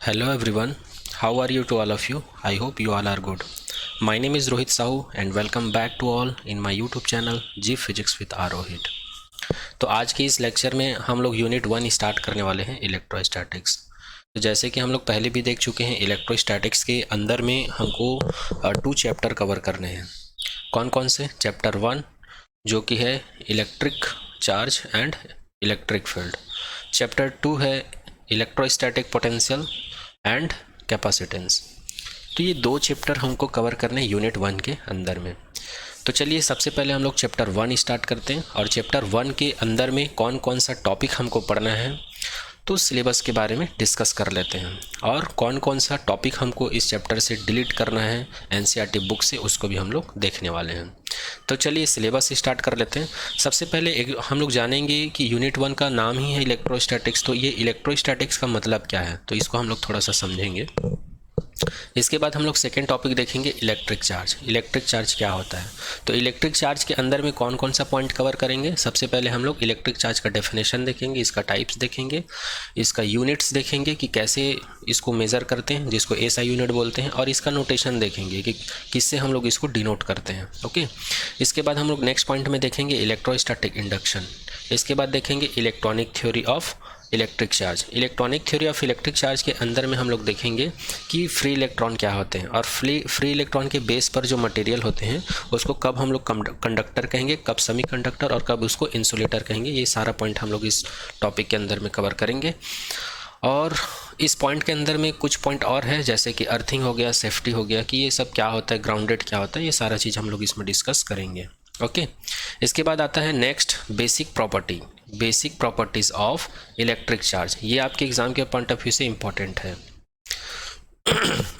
Hello everyone, how are you to all of you? I hope you all are good. My name is Rohit Sahu and welcome back to all in my YouTube channel G Physics with Rohit. तो आज के इस lecture में हम लोग unit 1 start करने वाले हैं इलेक्ट्रोस्टैटिक्स। तो जैसे कि हम लोग पहले भी देख चुके हैं, इलेक्ट्रोस्टैटिक्स के अंदर में हमको 2 चैप्टर कवर करने हैं। कौन कौन से? चैप्टर 1 जो कि है electric charge and electric field, chapter 2 है इलेक्ट्रोस्टैटिक पोटेंशियल एंड कैपेसिटेंस। तो ये 2 चैप्टर हमको कवर करने यूनिट 1 के अंदर में। तो चलिए सबसे पहले हम लोग चैप्टर 1 स्टार्ट करते हैं और चैप्टर 1 के अंदर में कौन कौन सा टॉपिक हमको पढ़ना है तो सिलेबस के बारे में डिस्कस कर लेते हैं, और कौन कौन सा टॉपिक हमको इस चैप्टर से डिलीट करना है एनसीईआरटी बुक से, उसको भी हम लोग देखने वाले हैं। तो चलिए सिलेबस स्टार्ट कर लेते हैं। सबसे पहले हम लोग जानेंगे कि यूनिट 1 का नाम ही है इलेक्ट्रोस्टैटिक्स, तो ये इलेक्ट्रोस्टैटिक्स का मतलब क्या है, तो इसको हम लोग थोड़ा सा समझेंगे। इसके बाद हम लोग सेकेंड टॉपिक देखेंगे इलेक्ट्रिक चार्ज। इलेक्ट्रिक चार्ज क्या होता है, तो इलेक्ट्रिक चार्ज के अंदर में कौन कौन सा पॉइंट कवर करेंगे। सबसे पहले हम लोग इलेक्ट्रिक चार्ज का डेफिनेशन देखेंगे, इसका टाइप्स देखेंगे, इसका यूनिट्स देखेंगे कि कैसे इसको मेज़र करते हैं, जिसको एसआई यूनिट बोलते हैं, और इसका नोटेशन देखेंगे कि किससे हम लोग इसको डिनोट करते हैं। ओके, इसके बाद हम लोग नेक्स्ट पॉइंट में देखेंगे इलेक्ट्रोस्टैटिक इंडक्शन। इसके बाद देखेंगे electronic theory of electric charge. Electronic theory of electric charge के अंदर में हम लोग देखेंगे कि फ्री इलेक्ट्रॉन क्या होते हैं, और फ्री इलेक्ट्रॉन के बेस पर जो मटेरियल होते हैं उसको कब हम लोग कंडक्टर कहेंगे, कब सेमीकंडक्टर, और कब उसको इंसुलेटर कहेंगे। ये सारा पॉइंट हम लोग इस टॉपिक के अंदर में कवर करेंगे। और इस पॉइंट के अंदर में कुछ पॉइंट और है, जैसे कि अर्थिंग हो गया, सेफ्टी हो गया, कि ये सब क्या होता है, ग्राउंडेड क्या होता है, ये सारा चीज़ हम लोग इसमें डिस्कस करेंगे। ओके, इसके बाद आता है next basic property, basic properties of electric charge. ये आपके एग्जाम के पॉइंट ऑफ व्यू से इंपॉर्टेंट है।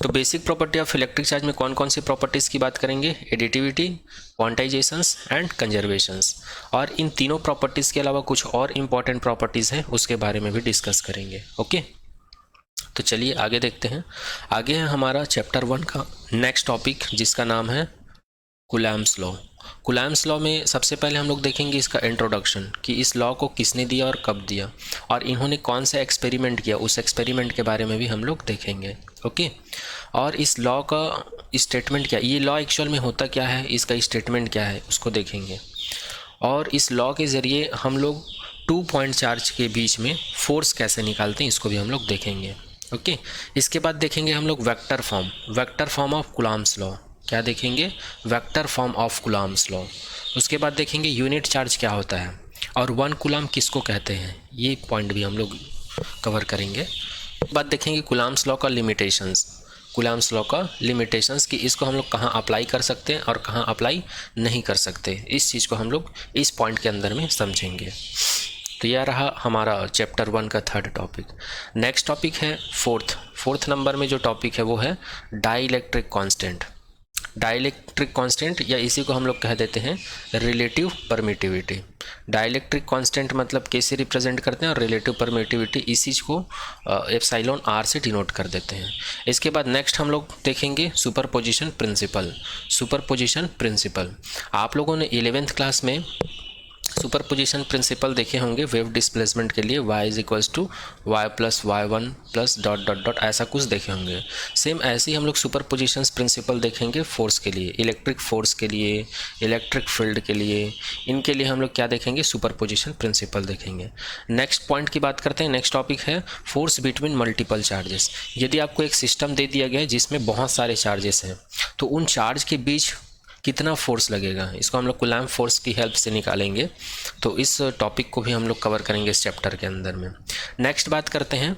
तो basic property of electric charge में कौन कौन सी प्रॉपर्टीज़ की बात करेंगे, एडिटिविटी, क्वांटाइजेशंस एंड कंजर्वेशंस, और इन तीनों प्रॉपर्टीज़ के अलावा कुछ और इंपॉर्टेंट प्रॉपर्टीज़ हैं उसके बारे में भी डिस्कस करेंगे। ओके, तो चलिए आगे देखते हैं। आगे है हमारा चैप्टर 1 का नेक्स्ट टॉपिक, जिसका नाम है कूलम्ब्स लॉ। कूलम्ब्स लॉ में सबसे पहले हम लोग देखेंगे इसका इंट्रोडक्शन, कि इस लॉ को किसने दिया और कब दिया, और इन्होंने कौन सा एक्सपेरिमेंट किया, उस एक्सपेरिमेंट के बारे में भी हम लोग देखेंगे। ओके, और इस लॉ का स्टेटमेंट क्या, ये लॉ एक्चुअल में होता क्या है, इसका स्टेटमेंट क्या है, उसको देखेंगे। और इस लॉ के ज़रिए हम लोग 2 पॉइंट चार्ज के बीच में फोर्स कैसे निकालते हैं, इसको भी हम लोग देखेंगे। ओके, इसके बाद देखेंगे हम लोग vector form of Coulomb's law. क्या देखेंगे, vector form of Coulomb's law. उसके बाद देखेंगे यूनिट चार्ज क्या होता है, और 1 कूलम्ब किसको कहते हैं, ये पॉइंट भी हम लोग कवर करेंगे। बाद देखेंगे कूलम्ब्स लॉ का लिमिटेशंस, कूलम्ब्स लॉ का लिमिटेशंस, कि इसको हम लोग कहाँ अप्लाई कर सकते हैं और कहाँ अप्लाई नहीं कर सकते, इस चीज़ को हम लोग इस पॉइंट के अंदर में समझेंगे। तो यह रहा हमारा चैप्टर 1 का थर्ड टॉपिक। नेक्स्ट टॉपिक है फोर्थ नंबर में जो टॉपिक है वो है डाइलेक्ट्रिक कांस्टेंट। डाइलेक्ट्रिक कांस्टेंट, या इसी को हम लोग कह देते हैं रिलेटिव परमिटिविटी। डाइलेक्ट्रिक कांस्टेंट मतलब कैसे रिप्रेजेंट करते हैं, और रिलेटिव परमिटिविटी इस चीज़ को एप्सिलॉन आर से डिनोट कर देते हैं। इसके बाद नेक्स्ट हम लोग देखेंगे सुपरपोजिशन प्रिंसिपल। सुपरपोजिशन प्रिंसिपल आप लोगों ने 11th क्लास में सुपरपोजिशन प्रिंसिपल देखे होंगे वेव डिस्प्लेसमेंट के लिए, y is equals to y plus y one plus dot dot dot, ऐसा कुछ देखे होंगे। सेम ऐसे ही हम लोग सुपरपोजिशन प्रिंसिपल देखेंगे फोर्स के लिए, इलेक्ट्रिक फोर्स के लिए, इलेक्ट्रिक फील्ड के लिए, इनके लिए हम लोग क्या देखेंगे, सुपरपोजिशन प्रिंसिपल देखेंगे। नेक्स्ट पॉइंट की बात करते हैं, नेक्स्ट टॉपिक है फोर्स बिटवीन मल्टीपल चार्जेस। यदि आपको एक सिस्टम दे दिया गया है जिसमें बहुत सारे चार्जेस हैं, तो उन चार्ज के बीच कितना फोर्स लगेगा, इसको हम लोग कूलम्ब फोर्स की हेल्प से निकालेंगे। तो इस टॉपिक को भी हम लोग कवर करेंगे इस चैप्टर के अंदर में। नेक्स्ट बात करते हैं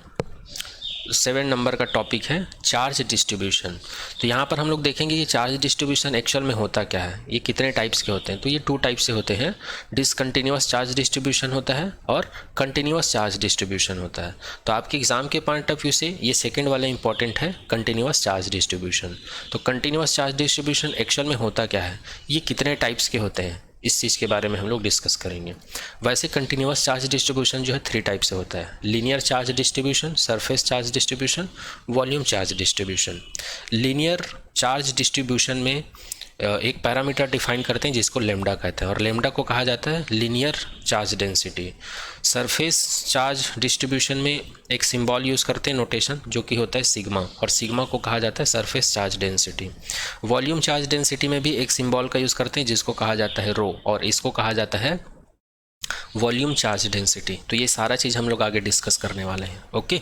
7 नंबर का टॉपिक है चार्ज डिस्ट्रीब्यूशन। तो यहाँ पर हम लोग देखेंगे कि चार्ज डिस्ट्रीब्यूशन एक्चुअल में होता क्या है, ये कितने टाइप्स के होते हैं। तो ये 2 टाइप से होते हैं, डिसकंटिन्यूअस चार्ज डिस्ट्रीब्यूशन होता है और कंटिन्यूअस चार्ज डिस्ट्रीब्यूशन होता है। तो आपके एग्जाम के पॉइंट ऑफ व्यू से ये सेकंड वाला इंपॉर्टेंट है, कंटिन्यूअस चार्ज डिस्ट्रीब्यूशन। तो कंटिन्यूअस चार्ज डिस्ट्रीब्यूशन एक्चुअल में होता क्या है, ये कितने टाइप्स के होते हैं, इस चीज़ के बारे में हम लोग डिस्कस करेंगे। वैसे कंटिन्यूअस चार्ज डिस्ट्रीब्यूशन जो है 3 टाइप से होता है, linear charge distribution, surface charge distribution, volume charge distribution. Linear charge distribution में एक पैरामीटर डिफाइन करते हैं जिसको लेमडा कहते हैं, और लेमडा को कहा जाता है linear charge density. Surface charge distribution में एक सिंबल यूज़ करते हैं नोटेशन, जो कि होता है सिग्मा, और सिग्मा को कहा जाता है surface charge density. Volume charge density में भी एक सिंबल का यूज़ करते हैं जिसको कहा जाता है रो, और इसको कहा जाता है वॉल्यूम चार्ज डेंसिटी। तो ये सारा चीज़ हम लोग आगे डिस्कस करने वाले हैं। ओके,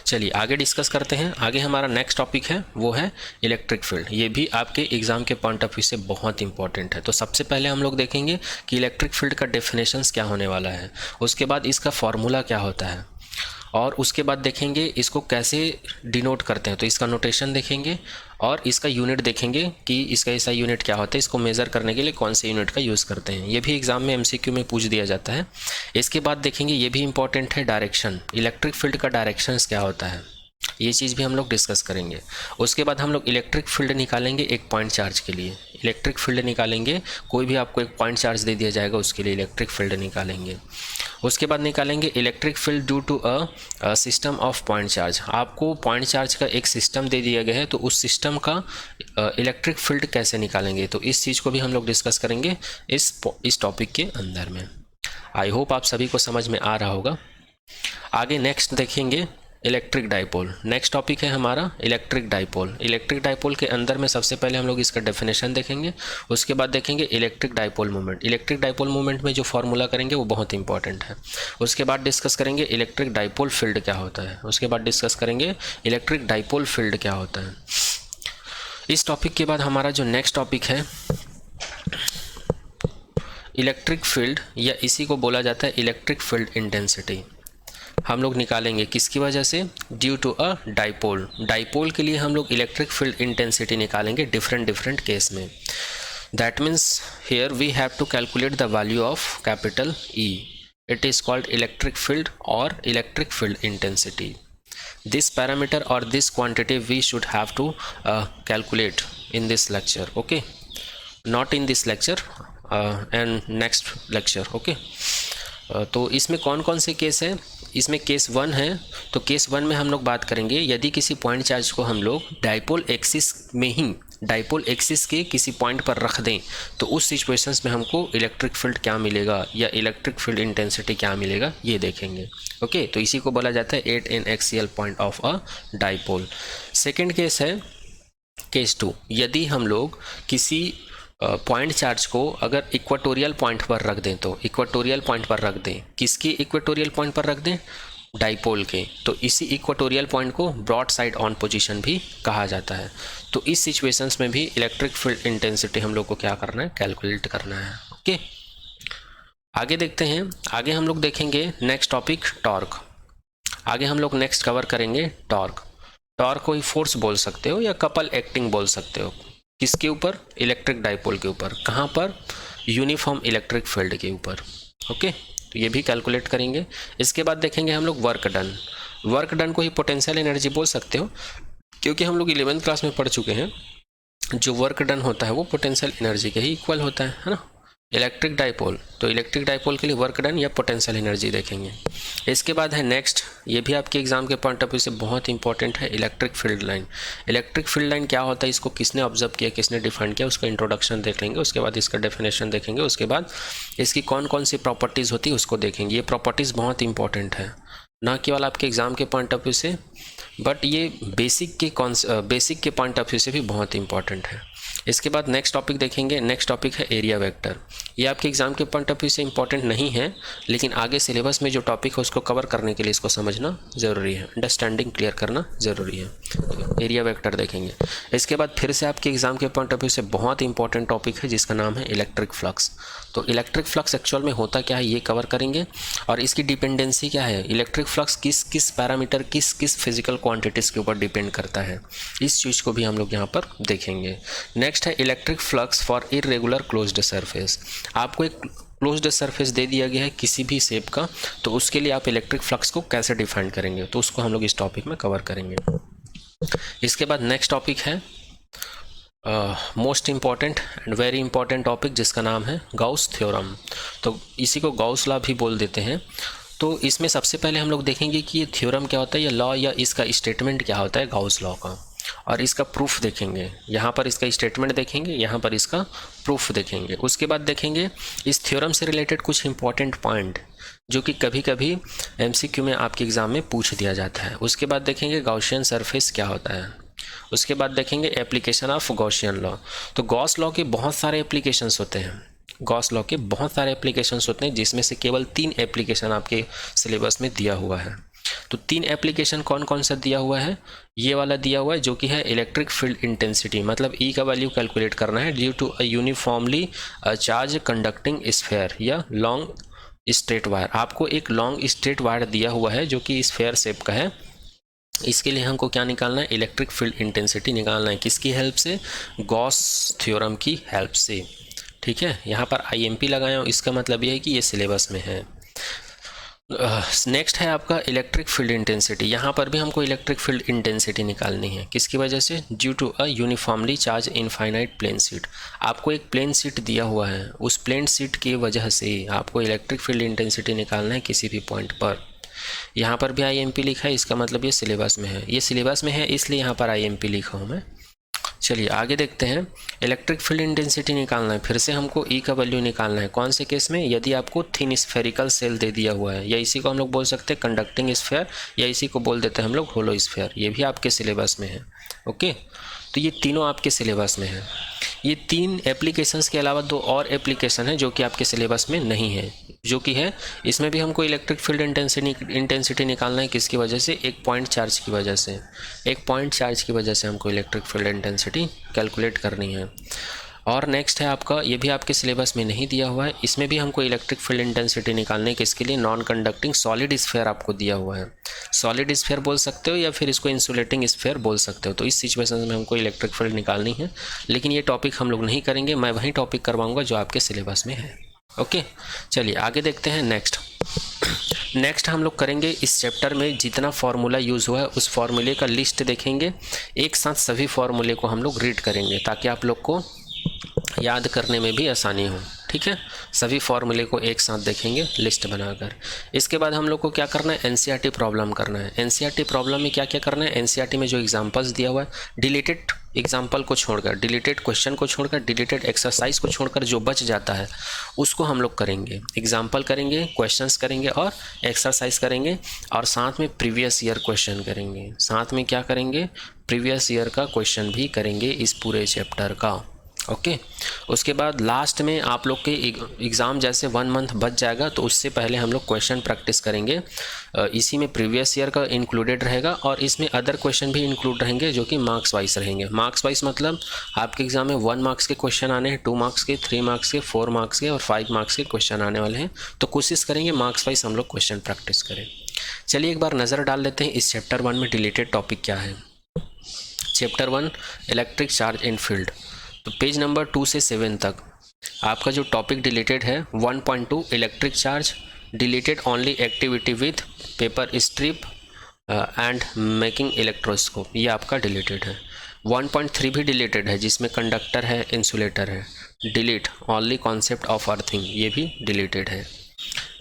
चलिए आगे डिस्कस करते हैं। आगे हमारा नेक्स्ट टॉपिक है वो है इलेक्ट्रिक फील्ड। ये भी आपके एग्जाम के पॉइंट ऑफ व्यू से बहुत इंपॉर्टेंट है। तो सबसे पहले हम लोग देखेंगे कि इलेक्ट्रिक फील्ड का डेफिनेशंस क्या होने वाला है, उसके बाद इसका फॉर्मूला क्या होता है, और उसके बाद देखेंगे इसको कैसे डिनोट करते हैं, तो इसका नोटेशन देखेंगे, और इसका यूनिट देखेंगे कि इसका ऐसा यूनिट क्या होता है, इसको मेज़र करने के लिए कौन से यूनिट का यूज़ करते हैं। ये भी एग्जाम में एमसीक्यू में पूछ दिया जाता है। इसके बाद देखेंगे, ये भी इंपॉर्टेंट है, डायरेक्शन, इलेक्ट्रिक फील्ड का डायरेक्शंस क्या होता है, ये चीज़ भी हम लोग डिस्कस करेंगे। उसके बाद हम लोग इलेक्ट्रिक फील्ड निकालेंगे एक पॉइंट चार्ज के लिए, इलेक्ट्रिक फील्ड निकालेंगे, कोई भी आपको एक पॉइंट चार्ज दे दिया जाएगा उसके लिए इलेक्ट्रिक फील्ड निकालेंगे। उसके बाद निकालेंगे electric field due to a system of point charge. आपको पॉइंट चार्ज का एक सिस्टम दे दिया गया है, तो उस सिस्टम का इलेक्ट्रिक फील्ड कैसे निकालेंगे, तो इस चीज़ को भी हम लोग डिस्कस करेंगे इस टॉपिक के अंदर में। आई होप आप सभी को समझ में आ रहा होगा। आगे नेक्स्ट देखेंगे इलेक्ट्रिक डाइपोल। नेक्स्ट टॉपिक है हमारा इलेक्ट्रिक डाइपोल। इलेक्ट्रिक डाइपोल के अंदर में सबसे पहले हम लोग इसका डेफिनेशन देखेंगे, उसके बाद देखेंगे electric dipole movement. Electric dipole movement में जो फॉर्मूला करेंगे वो बहुत इंपॉर्टेंट है। उसके बाद डिस्कस करेंगे इलेक्ट्रिक डाइपोल फील्ड क्या होता है, उसके बाद डिस्कस करेंगे इलेक्ट्रिक डाइपोल फील्ड क्या होता है। इस टॉपिक के बाद हमारा जो नेक्स्ट टॉपिक है इलेक्ट्रिक फील्ड, या इसी को बोला जाता है इलेक्ट्रिक फील्ड इंटेंसिटी। हम लोग निकालेंगे किसकी वजह से, due to a dipole. Dipole के लिए हम लोग इलेक्ट्रिक फील्ड इंटेंसिटी निकालेंगे डिफरेंट केस में। That means here we have to calculate the value of capital E. It is called electric field और electric field intensity. This parameter और this quantity we should have to calculate in this lecture, okay, not in this lecture and next lecture, okay. तो इसमें कौन कौन से case है, इसमें case 1 है। तो केस 1 में हम लोग बात करेंगे यदि किसी पॉइंट चार्ज को हम लोग डाइपोल एक्सिस में ही, डाइपोल एक्सिस के किसी पॉइंट पर रख दें, तो उस सिचुएशंस में हमको इलेक्ट्रिक फील्ड क्या मिलेगा या इलेक्ट्रिक फील्ड इंटेंसिटी क्या मिलेगा, ये देखेंगे। ओके, तो इसी को बोला जाता है 8 in axial point of a dipole. Second case है केस 2। यदि हम लोग किसी पॉइंट चार्ज को अगर इक्वेटोरियल पॉइंट पर रख दें, तो इक्वेटोरियल पॉइंट पर रख दें, किसकी इक्वेटोरियल पॉइंट पर रख दें, डाइपोल के, तो इसी इक्वेटोरियल पॉइंट को ब्रॉड साइड ऑन पोजीशन भी कहा जाता है। तो इस सिचुएशंस में भी इलेक्ट्रिक फील्ड इंटेंसिटी हम लोग को क्या करना है, कैलकुलेट करना है। ओके, आगे देखते हैं। आगे हम लोग देखेंगे नेक्स्ट टॉपिक टॉर्क। आगे हम लोग नेक्स्ट कवर करेंगे टॉर्क। टॉर्क को ही फोर्स बोल सकते हो या कपल एक्टिंग बोल सकते हो, किसके ऊपर, इलेक्ट्रिक डाइपोल के ऊपर, कहाँ पर, यूनिफॉर्म इलेक्ट्रिक फील्ड के ऊपर। ओके, तो ये भी कैलकुलेट करेंगे। इसके बाद देखेंगे हम लोग वर्क डन। वर्क डन को ही पोटेंशियल एनर्जी बोल सकते हो, क्योंकि हम लोग 11th क्लास में पढ़ चुके हैं, जो वर्क डन होता है वो पोटेंशियल एनर्जी के ही इक्वल होता है ना। इलेक्ट्रिक डाइपोल, तो इलेक्ट्रिक डाइपोल के लिए वर्क डन या पोटेंशियल एनर्जी देखेंगे। इसके बाद है नेक्स्ट, ये भी आपके एग्जाम के पॉइंट ऑफ व्यू से बहुत इंपॉर्टेंट है, electric field line. Electric field line क्या होता है, इसको किसने ऑब्जर्व किया, किसने डिफाइन किया, उसका इंट्रोडक्शन देख लेंगे। उसके बाद इसका डेफिनेशन देखेंगे। उसके बाद इसकी कौन कौन सी प्रॉपर्टीज़ होती है उसको देखेंगे। ये प्रॉपर्टीज़ बहुत इंपॉर्टेंट है, ना केवल आपके एग्जाम के पॉइंट ऑफ व्यू से, बट ये बेसिक के पॉइंट ऑफ व्यू से भी बहुत इंपॉर्टेंट है। इसके बाद नेक्स्ट टॉपिक देखेंगे। नेक्स्ट टॉपिक है एरिया वेक्टर। ये आपके एग्जाम के पॉइंट ऑफ व्यू से इंपॉर्टेंट नहीं है, लेकिन आगे सिलेबस में जो टॉपिक है उसको कवर करने के लिए इसको समझना ज़रूरी है, अंडरस्टैंडिंग क्लियर करना ज़रूरी है। एरिया वेक्टर देखेंगे। इसके बाद फिर से आपके एग्जाम के पॉइंट ऑफ व्यू से बहुत इंपॉर्टेंट टॉपिक है जिसका नाम है इलेक्ट्रिक फ्लक्स। तो इलेक्ट्रिक फ्लक्स एक्चुअल में होता क्या है ये कवर करेंगे, और इसकी डिपेंडेंसी क्या है, इलेक्ट्रिक फ्लक्स किस किस पैरामीटर, किस किस फिजिकल क्वांटिटीज़ के ऊपर डिपेंड करता है, इस चीज़ को भी हम लोग यहाँ पर देखेंगे। नेक्स्ट है electric flux for irregular closed surface. आपको एक क्लोज्ड सरफेस दे दिया गया है किसी भी शेप का, तो उसके लिए आप इलेक्ट्रिक फ्लक्स को कैसे डिफाइन करेंगे, तो उसको हम लोग इस टॉपिक में कवर करेंगे। इसके बाद नेक्स्ट टॉपिक है most important and very important topic जिसका नाम है गाउस थ्योरम। तो इसी को गाउस लॉ भी बोल देते हैं। तो इसमें सबसे पहले हम लोग देखेंगे कि ये थ्योरम क्या होता है, या लॉ या इसका स्टेटमेंट क्या होता है गाउस लॉ का। और इसका प्रूफ देखेंगे। यहाँ पर इसका स्टेटमेंट देखेंगे, यहाँ पर इसका प्रूफ देखेंगे। उसके बाद देखेंगे इस थ्योरम से रिलेटेड कुछ इंपॉर्टेंट पॉइंट जो कि कभी कभी एमसीक्यू में आपके एग्ज़ाम में पूछ दिया जाता है। उसके बाद देखेंगे गॉसियन सरफेस क्या होता है। उसके बाद देखेंगे एप्लीकेशन ऑफ गॉसियन लॉ। तो गॉस लॉ के बहुत सारे एप्लीकेशंस होते हैं, गॉस लॉ के बहुत सारे एप्लीकेशंस होते हैं, जिसमें से केवल 3 एप्लीकेशन आपके सिलेबस में दिया हुआ है। तो 3 एप्लीकेशन कौन कौन सा दिया हुआ है? ये वाला दिया हुआ है जो कि है इलेक्ट्रिक फील्ड इंटेंसिटी, मतलब ई का वैल्यू कैलकुलेट करना है due to a uniformly charge conducting sphere या लॉन्ग स्ट्रेट वायर। आपको एक लॉन्ग स्ट्रेट वायर दिया हुआ है जो कि स्फेयर शेप का है। इसके लिए हमको क्या निकालना है? इलेक्ट्रिक फील्ड इंटेंसिटी निकालना है। किसकी हेल्प से? गॉस थ्योरम की हेल्प से। ठीक है, यहाँ पर IMP लगाया हूँ, इसका मतलब ये है कि ये सिलेबस में है। नेक्स्ट है आपका इलेक्ट्रिक फील्ड इंटेंसिटी। यहाँ पर भी हमको इलेक्ट्रिक फील्ड इंटेंसिटी निकालनी है। किसकी वजह से? Due to a uniformly charge infinite plane sheet. आपको एक प्लेन शीट दिया हुआ है, उस प्लेन शीट की वजह से आपको इलेक्ट्रिक फील्ड इंटेंसिटी निकालना है किसी भी पॉइंट पर। यहाँ पर भी IMP लिखा है, इसका मतलब ये सिलेबस में है। ये सिलेबस में है इसलिए यहाँ पर IMP लिखा हूँ मैं। चलिए आगे देखते हैं। इलेक्ट्रिक फील्ड इंटेंसिटी निकालना है, फिर से हमको ई का वैल्यू निकालना है। कौन से केस में? यदि आपको थिन स्फेरिकल सेल दे दिया हुआ है, या इसी को हम लोग बोल सकते हैं कंडक्टिंग स्फेयर, या इसी को बोल देते हैं हम लोग होलो स्फेयर। ये भी आपके सिलेबस में है। ओके, तो ये तीनों आपके सिलेबस में है। ये 3 एप्लीकेशंस के अलावा 2 और एप्लीकेशन है जो कि आपके सिलेबस में नहीं है, जो कि है इसमें भी हमको इलेक्ट्रिक फील्ड इंटेंसिटी निकालना है। किसकी वजह से? एक पॉइंट चार्ज की वजह से। एक पॉइंट चार्ज की वजह से हमको इलेक्ट्रिक फील्ड इंटेंसिटी कैलकुलेट करनी है। और नेक्स्ट है आपका, ये भी आपके सिलेबस में नहीं दिया हुआ है, इसमें भी हमको इलेक्ट्रिक फील्ड इंटेंसिटी निकालने के इसके लिए नॉन कंडक्टिंग सॉलिड स्फेयर आपको दिया हुआ है। सॉलिड स्फेयर बोल सकते हो या फिर इसको इंसुलेटिंग स्फेयर बोल सकते हो। तो इस सिचुएशन में हमको इलेक्ट्रिक फील्ड निकालनी है, लेकिन ये टॉपिक हम लोग नहीं करेंगे, मैं वही टॉपिक करवाऊँगा जो आपके सिलेबस में है। ओके, चलिए आगे देखते हैं। नेक्स्ट हम लोग करेंगे इस चैप्टर में जितना फार्मूला यूज़ हुआ है उस फार्मूले का लिस्ट देखेंगे। एक साथ सभी फार्मूले को हम लोग रीड करेंगे ताकि आप लोग को याद करने में भी आसानी हो। ठीक है, सभी फार्मूले को एक साथ देखेंगे लिस्ट बनाकर। इसके बाद हम लोग को क्या करना है? NCERT प्रॉब्लम करना है। NCERT प्रॉब्लम में क्या क्या करना है? NCERT में जो एग्जांपल्स दिया हुआ है, डिलीटेड एग्जाम्पल को छोड़कर, डिलीटेड क्वेश्चन को छोड़कर, डिलीटेड एक्सरसाइज को छोड़कर जो बच जाता है उसको हम लोग करेंगे। एग्जाम्पल करेंगे, क्वेश्चंस करेंगे और एक्सरसाइज करेंगे, और साथ में प्रीवियस ईयर क्वेश्चन करेंगे। साथ में क्या करेंगे? प्रीवियस ईयर का क्वेश्चन भी करेंगे इस पूरे चैप्टर का। ओके, उसके बाद लास्ट में आप लोग के एग्ज़ाम जैसे 1 मंथ बच जाएगा, तो उससे पहले हम लोग क्वेश्चन प्रैक्टिस करेंगे। इसी में प्रीवियस ईयर का इंक्लूडेड रहेगा और इसमें अदर क्वेश्चन भी इंक्लूड रहेंगे जो कि मार्क्स वाइज रहेंगे। मार्क्स वाइज मतलब आपके एग्ज़ाम में 1 मार्क्स के क्वेश्चन आने हैं, 2 मार्क्स के, 3 मार्क्स के, 4 मार्क्स के और 5 मार्क्स के क्वेश्चन आने वाले हैं। तो कोशिश करेंगे मार्क्स वाइज हम लोग क्वेश्चन प्रैक्टिस करें। चलिए एक बार नज़र डाल लेते हैं इस चैप्टर 1 में डिलीटेड टॉपिक क्या है। Chapter 1 electric charge in field. तो पेज नंबर 2 से 7 तक आपका जो टॉपिक डिलीटेड है 1.2 electric charge, deleted only activity with paper strip and making electroscope, ये आपका डिलीटेड है। 1.3 भी डिलीटेड है जिसमें कंडक्टर है, इंसुलेटर है। Delete only concept of earthing, ये भी डिलीटेड है।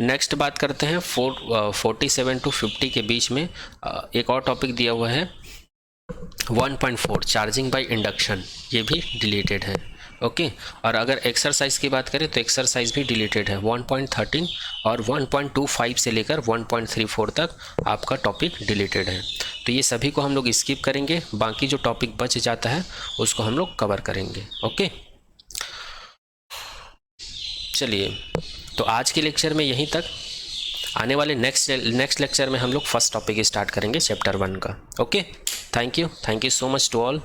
नेक्स्ट बात करते हैं 47 to 50 के बीच में एक और टॉपिक दिया हुआ है 1.4 चार्जिंग बाय इंडक्शन, ये भी डिलीटेड है। ओके, और अगर एक्सरसाइज की बात करें तो एक्सरसाइज भी डिलीटेड है। 1.13 और 1.25 से लेकर 1.34 तक आपका टॉपिक डिलीटेड है। तो ये सभी को हम लोग स्किप करेंगे, बाकी जो टॉपिक बच जाता है उसको हम लोग कवर करेंगे। ओके, चलिए तो आज के लेक्चर में यहीं तक। आने वाले नेक्स्ट लेक्चर में हम लोग फर्स्ट टॉपिक स्टार्ट करेंगे चैप्टर 1 का। Okay, thank you so much to all.